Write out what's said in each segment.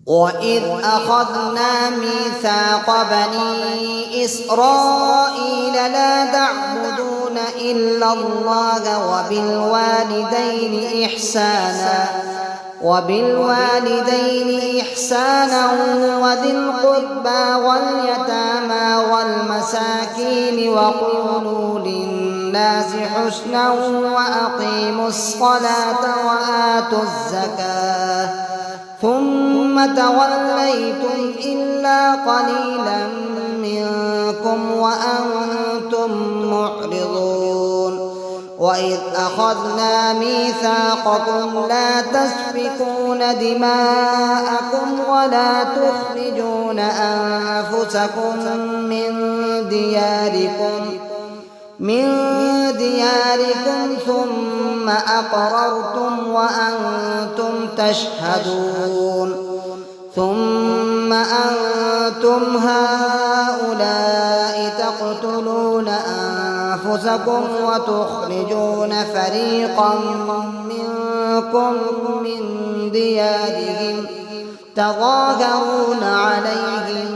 وإذ أخذنا ميثاق بني إسرائيل لا تعبدون إلا الله وبالوالدين إحسانا وذي القربى واليتامى والمساكين وقولوا للناس حسنا وأقيموا الصلاة وآتوا الزكاة ثم توليتم إلا قليلا منكم وأنتم معرضون وإذ أخذنا ميثاقكم لا تسفكون دماءكم ولا تخرجون أنفسكم من دياركم ثم أقررتم وأنتم تشهدون ثم أنتم هؤلاء تقتلون أنفسكم وتخرجون فريقا منكم من ديارهم تظاهرون عليهم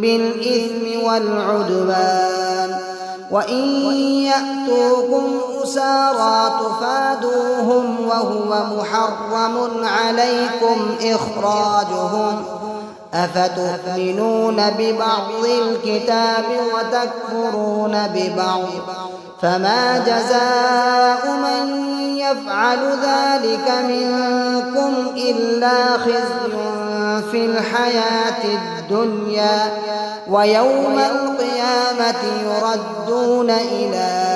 بالإثم والعدوان وإن يأتوكم أسارى تفادوهم وهو محرم عليكم إخراجهم أفتؤمنون ببعض الكتاب وتكفرون ببعض فما جزاء من يفعل ذلك منكم إلا خزي في الحياة الدنيا ويوم القيامة يردون إلى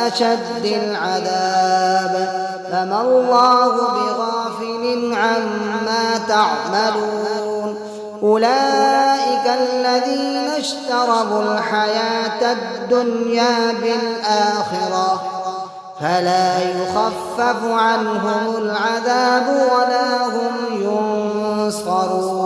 أشد العذاب فما الله بغافل عما تعملون أولئك الذين اشتروا الحياة الدنيا بالآخرة فلا يخفف عنهم العذاب ولا هم ينصرون